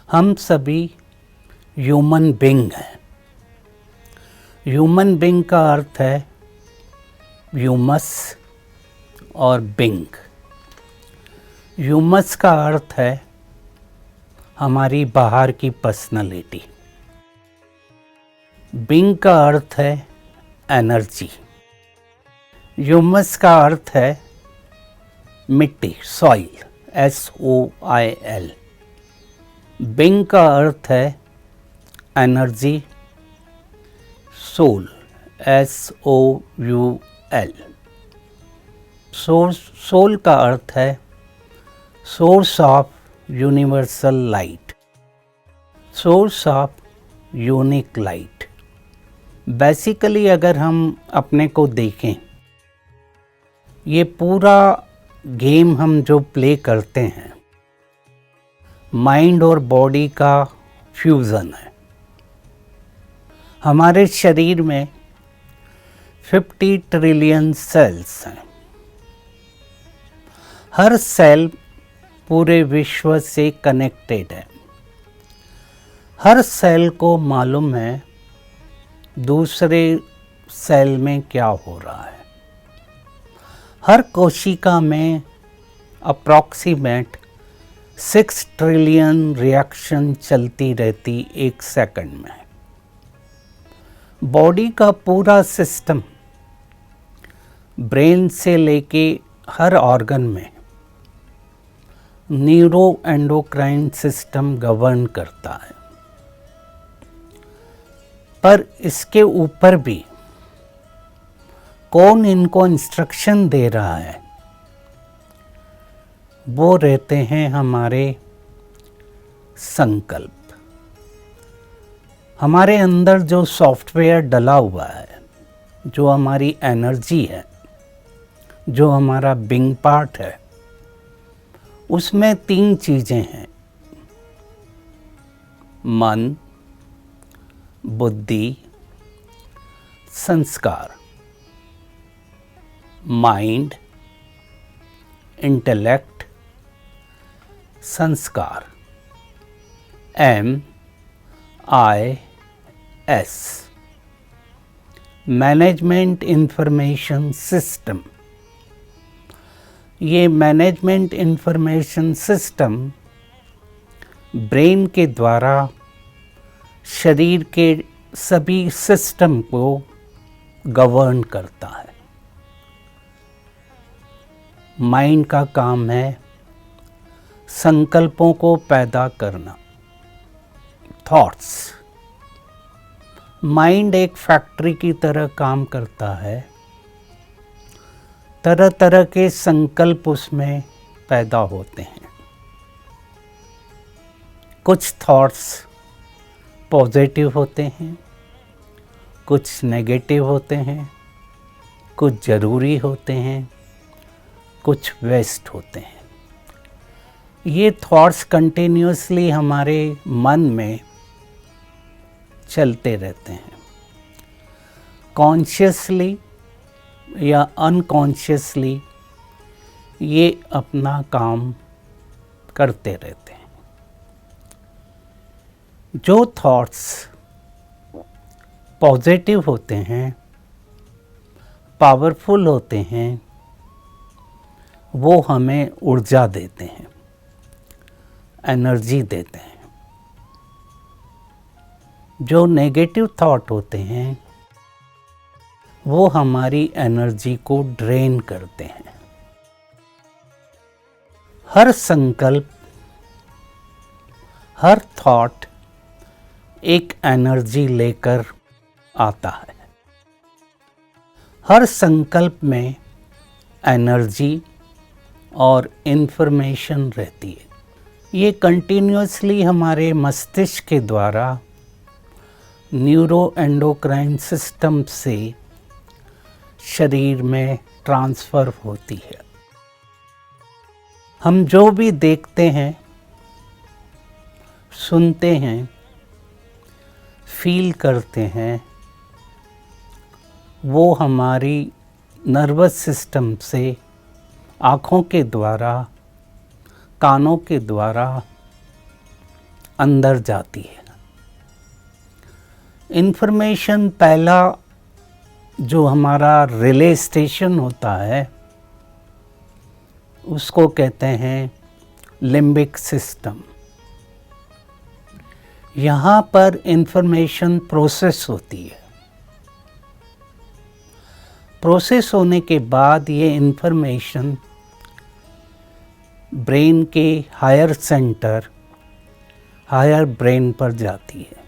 हम सभी human being हैं। ह्यूमन बीइंग का अर्थ है ह्यूमस और बीइंग। ह्यूमस का अर्थ है हमारी बाहर की पर्सनालिटी। बीइंग का अर्थ है एनर्जी। ह्यूमस का अर्थ है मिट्टी, सॉइल, SOIL। बीइंग का अर्थ है एनर्जी, सोल, SOUL। सोल का अर्थ है source of universal light, source of unique light. Basically अगर हम अपने को देखें, ये पूरा गेम हम जो प्ले करते हैं माइंड और बॉडी का फ्यूज़न है। हमारे शरीर में 50 ट्रिलियन सेल्स हैं। हर सेल पूरे विश्व से कनेक्टेड है। हर सेल को मालूम है दूसरे सेल में क्या हो रहा है। हर कोशिका में अप्रॉक्सीमेट 6 ट्रिलियन रिएक्शन चलती रहती एक सेकंड में। बॉडी का पूरा सिस्टम ब्रेन से लेके हर ऑर्गन में न्यूरो एंडोक्राइन सिस्टम गवर्न करता है। पर इसके ऊपर भी कौन इनको इंस्ट्रक्शन दे रहा है, वो रहते हैं हमारे संकल्प। हमारे अंदर जो सॉफ्टवेयर डला हुआ है, जो हमारी एनर्जी है, जो हमारा बीइंग पार्ट है, उसमें 3 चीज़ें हैं: मन, बुद्धि, संस्कार। माइंड, इंटेलेक्ट, संस्कार, MIS। Management information system. ये मैनेजमेंट इंफॉर्मेशन सिस्टम ब्रेन के द्वारा शरीर के सभी सिस्टम को गवर्न करता है। माइंड का काम है संकल्पों को पैदा करना, थॉट्स। माइंड एक फैक्ट्री की तरह काम करता है। तरह तरह के संकल्प उसमें पैदा होते हैं। कुछ थॉट्स पॉजिटिव होते हैं, कुछ नेगेटिव होते हैं, कुछ ज़रूरी होते हैं, कुछ वेस्ट होते हैं। ये थॉट्स कंटिन्यूसली हमारे मन में चलते रहते हैं। कॉन्शियसली या अनकॉन्शियसली ये अपना काम करते रहते हैं। जो थॉट्स पॉजिटिव होते हैं, पावरफुल होते हैं, वो हमें ऊर्जा देते हैं, एनर्जी देते हैं। जो नेगेटिव थॉट होते हैं, वो हमारी एनर्जी को ड्रेन करते हैं। हर संकल्प, हर थॉट एक एनर्जी लेकर आता है। हर संकल्प में एनर्जी और इन्फॉर्मेशन रहती है। ये कंटिन्यूसली हमारे मस्तिष्क के द्वारा न्यूरो एंडोक्राइन सिस्टम से शरीर में ट्रांसफ़र होती है। हम जो भी देखते हैं, सुनते हैं, फील करते हैं, वो हमारी नर्वस सिस्टम से आँखों के द्वारा, कानों के द्वारा अंदर जाती है। इन्फॉर्मेशन पहला जो हमारा रिले स्टेशन होता है उसको कहते हैं लिम्बिक सिस्टम। यहाँ पर इन्फॉर्मेशन प्रोसेस होती है। प्रोसेस होने के बाद ये इन्फॉर्मेशन ब्रेन के हायर सेंटर, हायर ब्रेन पर जाती है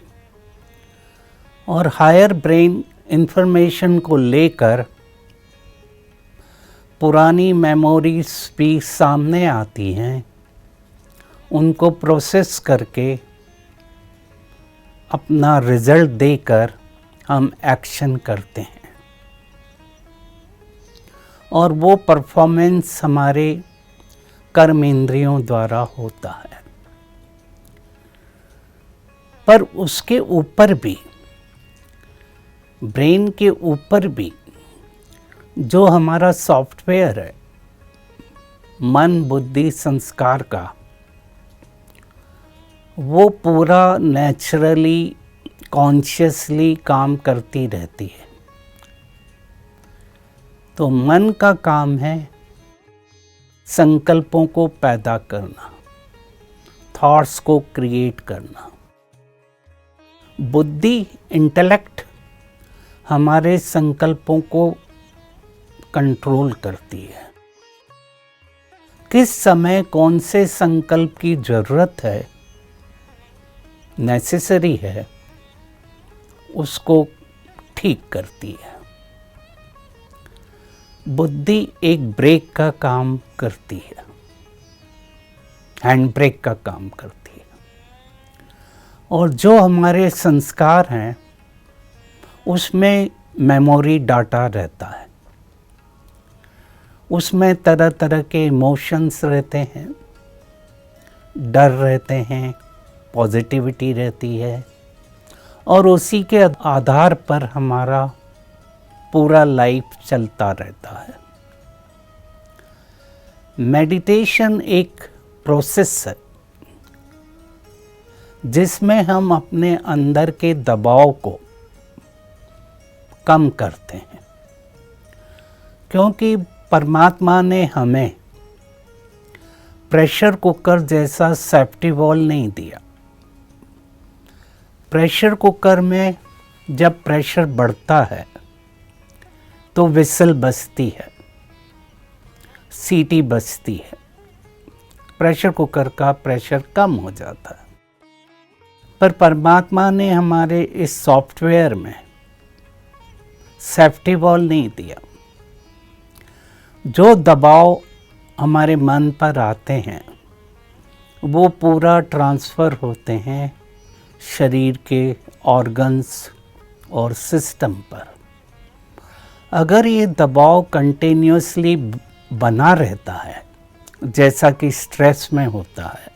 और हायर ब्रेन इन्फॉर्मेशन को लेकर पुरानी मेमोरीज भी सामने आती हैं, उनको प्रोसेस करके अपना रिजल्ट देकर हम एक्शन करते हैं और वो परफॉर्मेंस हमारे कर्म इंद्रियों द्वारा होता है। पर उसके ऊपर भी, ब्रेन के ऊपर भी जो हमारा सॉफ्टवेयर है मन बुद्धि संस्कार का, वो पूरा नेचुरली कॉन्शियसली काम करती रहती है। तो मन का काम है संकल्पों को पैदा करना, थॉट्स को क्रिएट करना। बुद्धि, इंटेलेक्ट हमारे संकल्पों को कंट्रोल करती है। किस समय कौन से संकल्प की जरूरत है, नेसेसरी है, उसको ठीक करती है। बुद्धि एक ब्रेक का काम करती है, हैंड ब्रेक का काम करती है। और जो हमारे संस्कार हैं उसमें मेमोरी डाटा रहता है, उसमें तरह तरह के इमोशंस रहते हैं, डर रहते हैं, पॉजिटिविटी रहती है और उसी के आधार पर हमारा पूरा लाइफ चलता रहता है। मेडिटेशन एक प्रोसेस है जिसमें हम अपने अंदर के दबाव को कम करते हैं, क्योंकि परमात्मा ने हमें प्रेशर कुकर जैसा सेफ्टी वॉल नहीं दिया। प्रेशर कुकर में जब प्रेशर बढ़ता है तो विसल बजती है, सीटी बजती है, प्रेशर कुकर का प्रेशर कम हो जाता है। पर परमात्मा ने हमारे इस सॉफ्टवेयर में सेफ्टी वॉल नहीं दिया। जो दबाव हमारे मन पर आते हैं वो पूरा ट्रांसफ़र होते हैं शरीर के ऑर्गन्स और सिस्टम पर। अगर ये दबाव कंटिन्यूसली बना रहता है, जैसा कि स्ट्रेस में होता है,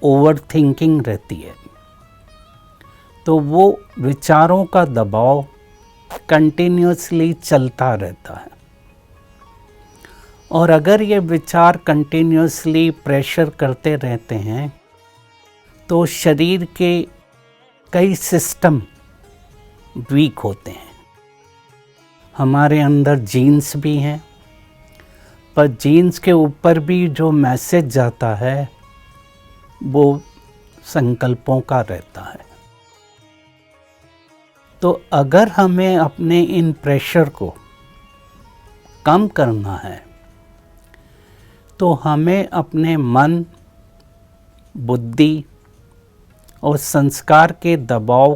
ओवर थिंकिंग रहती है, तो वो विचारों का दबाव कंटिन्यूसली चलता रहता है। और अगर ये विचार कंटिन्यूसली प्रेशर करते रहते हैं तो शरीर के कई सिस्टम वीक होते हैं। हमारे अंदर जीन्स भी हैं, पर जीन्स के ऊपर भी जो मैसेज जाता है वो संकल्पों का रहता है। तो अगर हमें अपने इन प्रेशर को कम करना है तो हमें अपने मन, बुद्धि और संस्कार के दबाव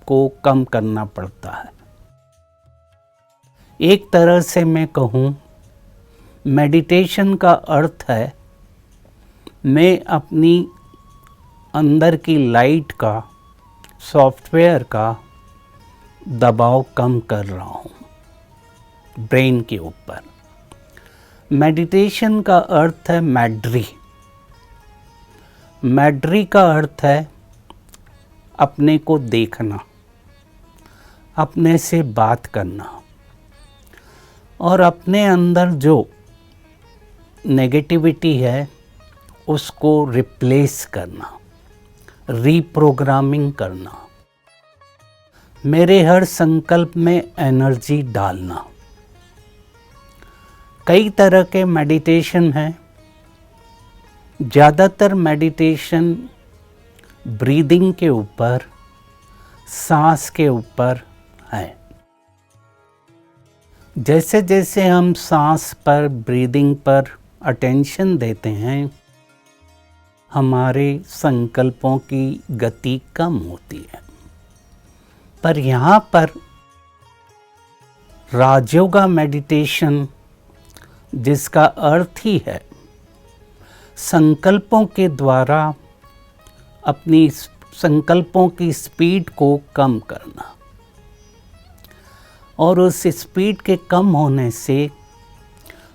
को कम करना पड़ता है। एक तरह से मैं कहूँ, मेडिटेशन का अर्थ है मैं अपनी अंदर की लाइट का, सॉफ्टवेयर का दबाव कम कर रहा हूँ ब्रेन के ऊपर। मेडिटेशन का अर्थ है मैड्री। मैड्री का अर्थ है अपने को देखना, अपने से बात करना और अपने अंदर जो नेगेटिविटी है उसको रिप्लेस करना। रीप्रोग्रामिंग करना, मेरे हर संकल्प में एनर्जी डालना। कई तरह के मेडिटेशन हैं। ज़्यादातर मेडिटेशन ब्रीदिंग के ऊपर, सांस के ऊपर है। जैसे जैसे हम सांस पर, ब्रीदिंग पर अटेंशन देते हैं, हमारे संकल्पों की गति कम होती है। पर यहाँ पर राजयोगा मेडिटेशन, जिसका अर्थ ही है संकल्पों के द्वारा अपनी संकल्पों की स्पीड को कम करना, और उस स्पीड के कम होने से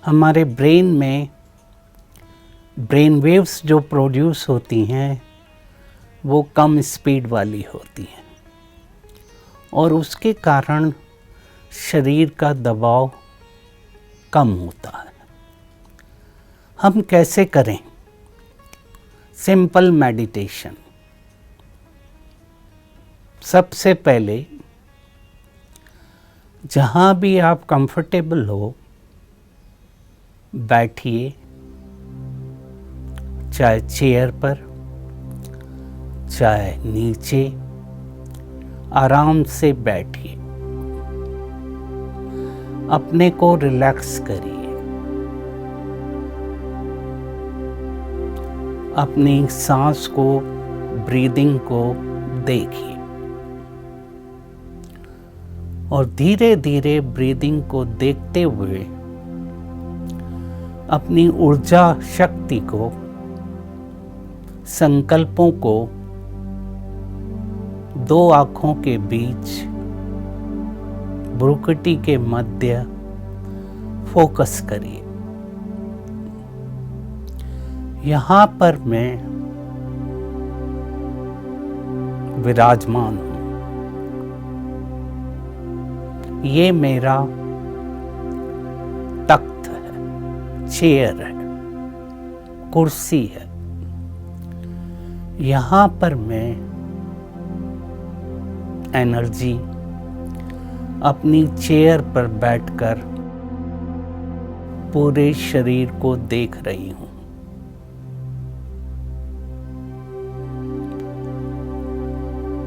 हमारे ब्रेन में ब्रेन वेव्स जो प्रोड्यूस होती हैं वो कम स्पीड वाली होती हैं, और उसके कारण शरीर का दबाव कम होता है। हम कैसे करें? Simple meditation. सबसे पहले जहाँ भी आप कंफर्टेबल हो बैठिए, चाहे चेयर पर, चाहे नीचे, आराम से बैठिए। अपने को रिलैक्स करिए। अपनी सांस को, ब्रीदिंग को देखिए, और धीरे धीरे ब्रीदिंग को देखते हुए अपनी ऊर्जा शक्ति को, संकल्पों को दो आँखों के बीच, भ्रुकुटी के मध्य फोकस करिए। यहाँ पर मैं विराजमान हूँ। ये मेरा तख्त है, चेयर है, कुर्सी है। यहाँ पर मैं एनर्जी अपनी चेयर पर बैठकर पूरे शरीर को देख रही हूँ।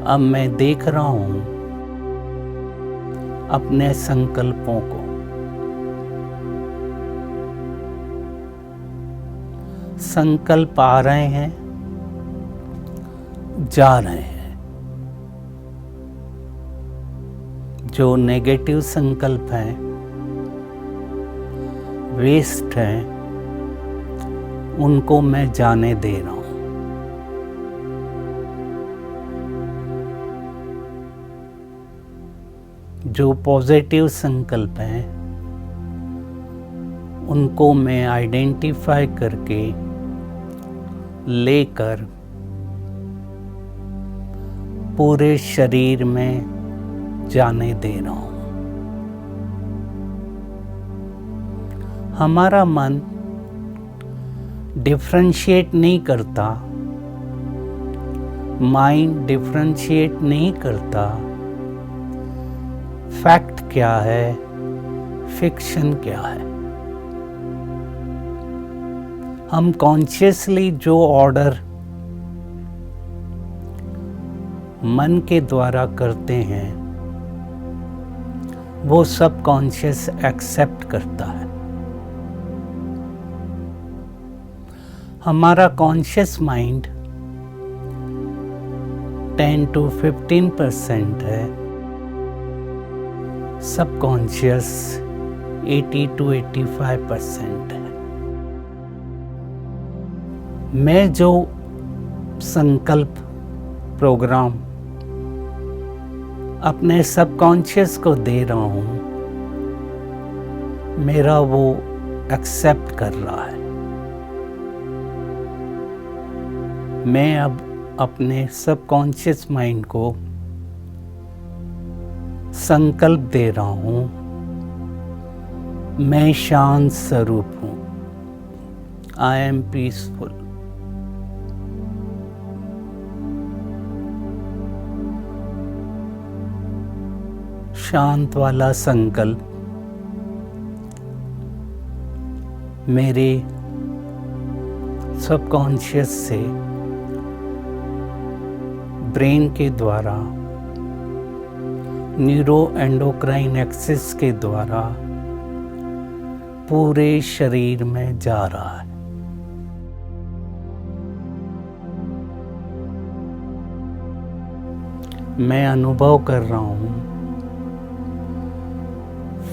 अब मैं देख रहा हूँ अपने संकल्पों को। संकल्प आ रहे हैं, जा रहे हैं। जो नेगेटिव संकल्प हैं, वेस्ट हैं, उनको मैं जाने दे रहा हूं। जो पॉजिटिव संकल्प हैं, उनको मैं आइडेंटिफाई करके लेकर पूरे शरीर में जाने दे रहा हूं। हमारा मन डिफरेंशिएट नहीं करता, माइंड डिफरेंशिएट नहीं करता, फैक्ट क्या है, फिक्शन क्या है। हम कॉन्शियसली जो ऑर्डर मन के द्वारा करते हैं, वो सब कॉन्शियस एक्सेप्ट करता है। हमारा कॉन्शियस माइंड 10 to 15% है, सबकॉन्शियस 80 to 85% है। मैं जो संकल्प प्रोग्राम अपने सबकॉन्शियस को दे रहा हूँ, मेरा वो एक्सेप्ट कर रहा है। मैं अब अपने सबकॉन्शियस माइंड को संकल्प दे रहा हूँ, मैं शांत स्वरूप हूँ। I am peaceful. शांत वाला संकल्प मेरे सबकॉन्शियस से ब्रेन के द्वारा न्यूरो एंडोक्राइन एक्सिस के द्वारा पूरे शरीर में जा रहा है। मैं अनुभव कर रहा हूँ,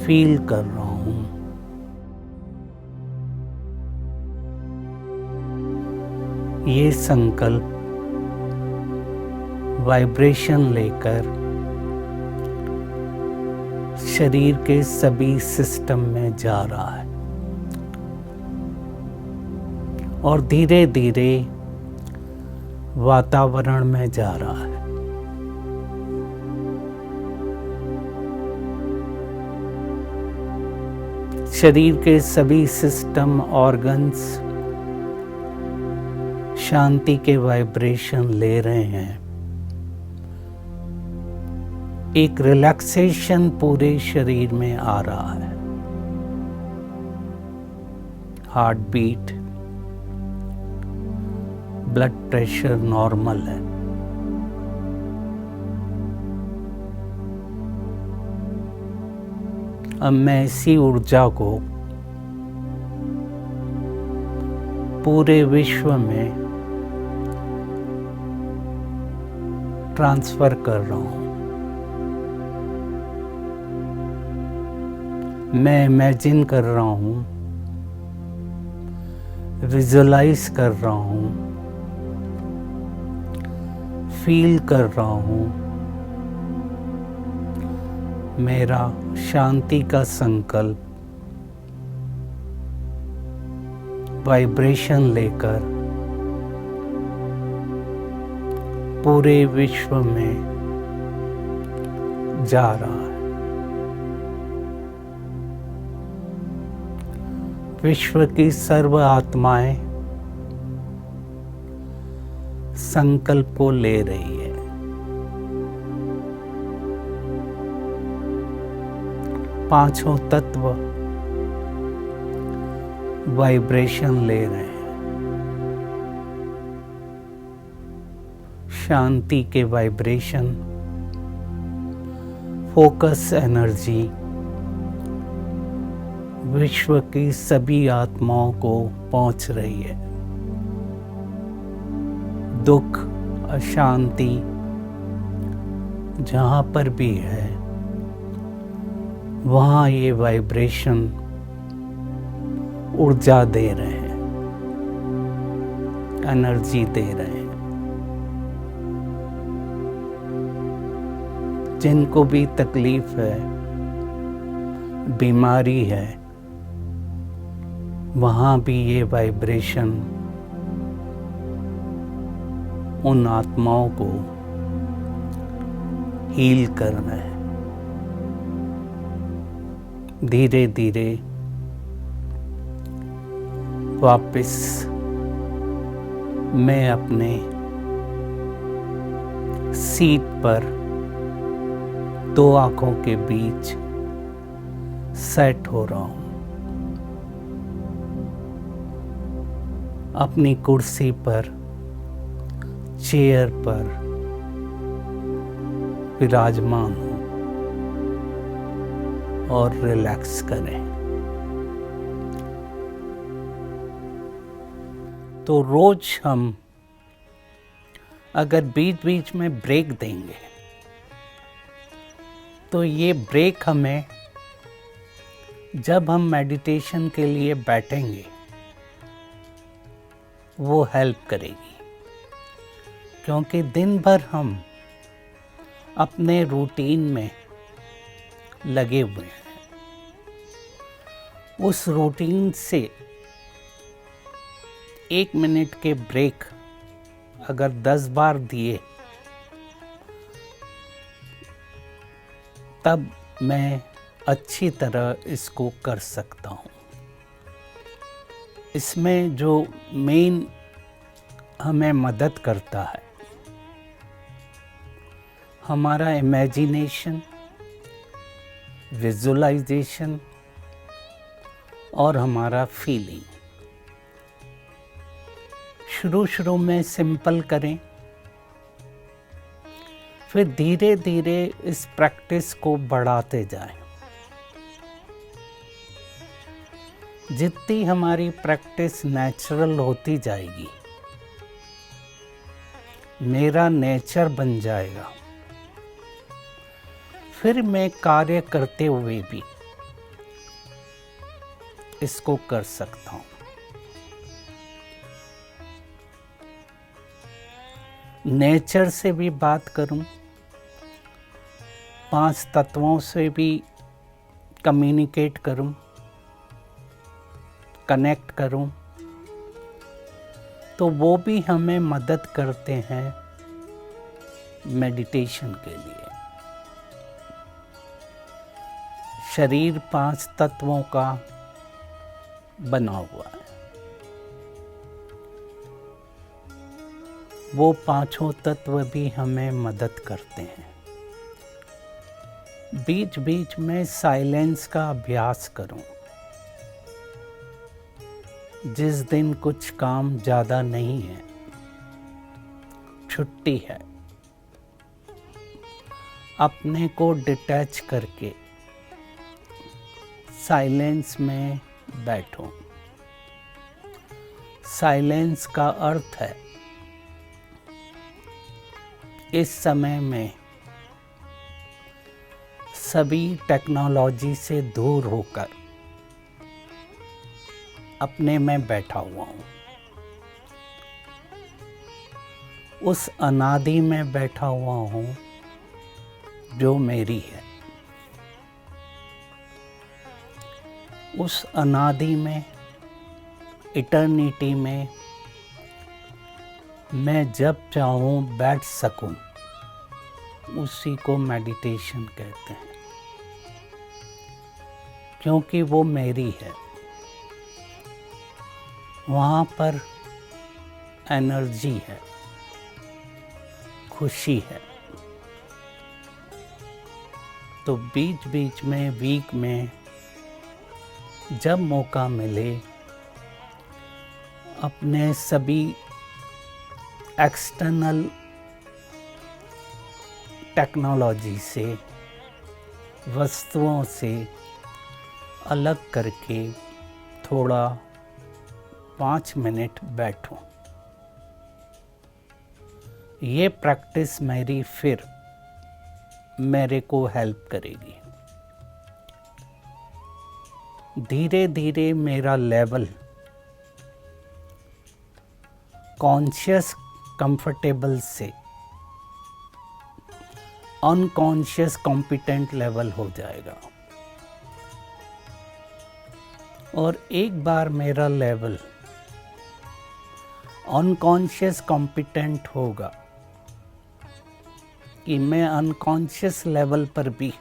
फील कर रहा हूँ। ये संकल्प वाइब्रेशन लेकर शरीर के सभी सिस्टम में जा रहा है और धीरे धीरे वातावरण में जा रहा है। शरीर के सभी सिस्टम, ऑर्गन्स शांति के वाइब्रेशन ले रहे हैं। एक रिलैक्सेशन पूरे शरीर में आ रहा है। Heart beat, blood pressure normal है। अब मैं इसी ऊर्जा को पूरे विश्व में ट्रांसफर कर रहा हूं। मैं इमेजिन कर रहा हूं, विजुअलाइज कर रहा हूं, फील कर रहा हूं। मेरा शांति का संकल्प वाइब्रेशन लेकर पूरे विश्व में जा रहा है। विश्व की सर्व आत्माएं संकल्प को ले रही है। पांचों तत्व वाइब्रेशन ले रहे हैं। शांति के वाइब्रेशन, फोकस एनर्जी विश्व की सभी आत्माओं को पहुंच रही है। दुख, अशांति जहां पर भी है, वहाँ ये वाइब्रेशन ऊर्जा दे रहे हैं, एनर्जी दे रहे हैं। जिनको भी तकलीफ है, बीमारी है, वहाँ भी ये वाइब्रेशन उन आत्माओं को हील कर रहे हैं। धीरे धीरे वापस मैं अपने सीट पर दो आंखों के बीच सेट हो रहा हूं। अपनी कुर्सी पर, चेयर पर विराजमान हूं और रिलैक्स करें। तो रोज हम अगर बीच बीच में ब्रेक देंगे तो ये ब्रेक हमें, जब हम मेडिटेशन के लिए बैठेंगे, वो हेल्प करेगी। क्योंकि दिन भर हम अपने रूटीन में लगे हुए हैं। उस रूटीन से 1 मिनट के ब्रेक अगर 10 बार दिए, तब मैं अच्छी तरह इसको कर सकता हूँ। इसमें जो मेन हमें मदद करता है, हमारा इमेजिनेशन, विजुअलाइजेशन और हमारा फीलिंग। शुरू में सिंपल करें, फिर धीरे धीरे इस प्रैक्टिस को बढ़ाते जाएं। जितनी हमारी प्रैक्टिस नेचुरल होती जाएगी, मेरा नेचर बन जाएगा, फिर मैं कार्य करते हुए भी इसको कर सकता हूं। नेचर से भी बात करूं, 5 तत्वों से भी कम्युनिकेट करूं, कनेक्ट करूं, तो वो भी हमें मदद करते हैं मेडिटेशन के लिए। शरीर 5 तत्वों का बना हुआ है। वो 5 तत्व भी हमें मदद करते हैं। बीच बीच में साइलेंस का अभ्यास करूं। जिस दिन कुछ काम ज़्यादा नहीं है, छुट्टी है, अपने को डिटैच करके साइलेंस में बैठो। साइलेंस का अर्थ है इस समय में सभी टेक्नोलॉजी से दूर होकर अपने में बैठा हुआ हूँ। उस अनादि में बैठा हुआ हूँ जो मेरी है। उस अनादि में, इटर्निटी में मैं जब चाहूँ बैठ सकूं, उसी को मेडिटेशन कहते हैं, क्योंकि वो मेरी है। वहाँ पर एनर्जी है, खुशी है। तो बीच बीच में, वीक में जब मौका मिले, अपने सभी एक्सटर्नल टेक्नोलॉजी से, वस्तुओं से अलग करके थोड़ा 5 मिनट बैठो। ये प्रैक्टिस मेरी फिर मेरे को हेल्प करेगी। धीरे धीरे मेरा लेवल कॉन्शियस कंफर्टेबल से अनकॉन्शियस कॉम्पिटेंट लेवल हो जाएगा। और एक बार मेरा लेवल अनकॉन्शियस कॉम्पिटेंट होगा कि मैं अनकॉन्शियस लेवल पर भी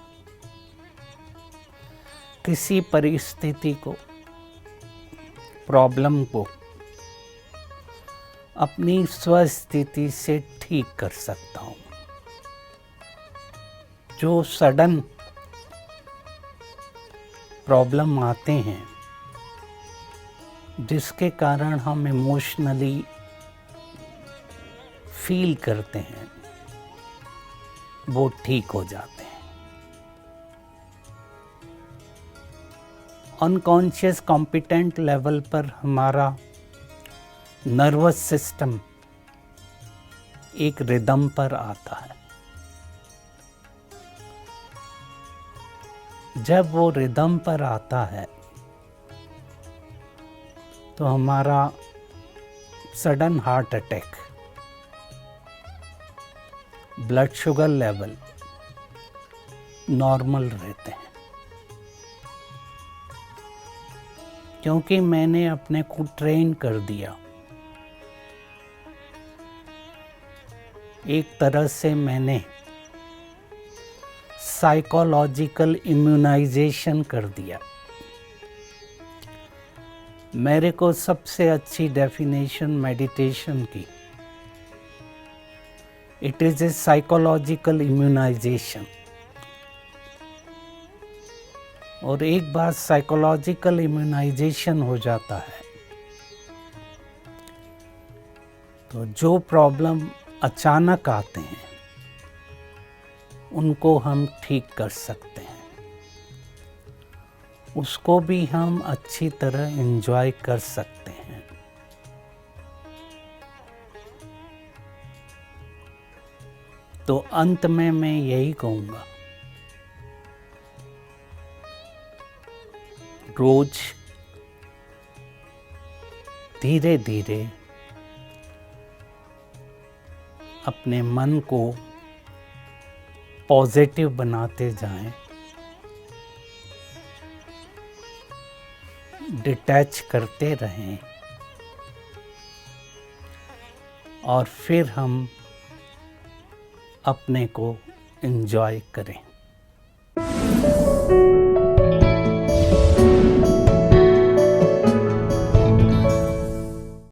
किसी परिस्थिति को, प्रॉब्लम को अपनी स्वस्थिति से ठीक कर सकता हूँ। जो सडन प्रॉब्लम आते हैं, जिसके कारण हम इमोशनली फील करते हैं, वो ठीक हो जाते हैं। अनकॉन्शियस कॉम्पिटेंट लेवल पर हमारा नर्वस सिस्टम एक रिदम पर आता है। जब वो रिदम पर आता है तो हमारा sudden heart attack, blood sugar level normal रहते हैं। क्योंकि मैंने अपने को ट्रेन कर दिया, एक तरह से मैंने साइकोलॉजिकल इम्यूनाइजेशन कर दिया। मेरे को सबसे अच्छी डेफिनेशन मेडिटेशन की, it is a psychological immunization. और एक बार साइकोलॉजिकल इम्यूनाइजेशन हो जाता है तो जो प्रॉब्लम अचानक आते हैं उनको हम ठीक कर सकते हैं, उसको भी हम अच्छी तरह एंजॉय कर सकते हैं। तो अंत में मैं यही कहूँगा, रोज धीरे धीरे अपने मन को पॉजिटिव बनाते जाएं, डिटैच करते रहें और फिर हम अपने को एंजॉय करें।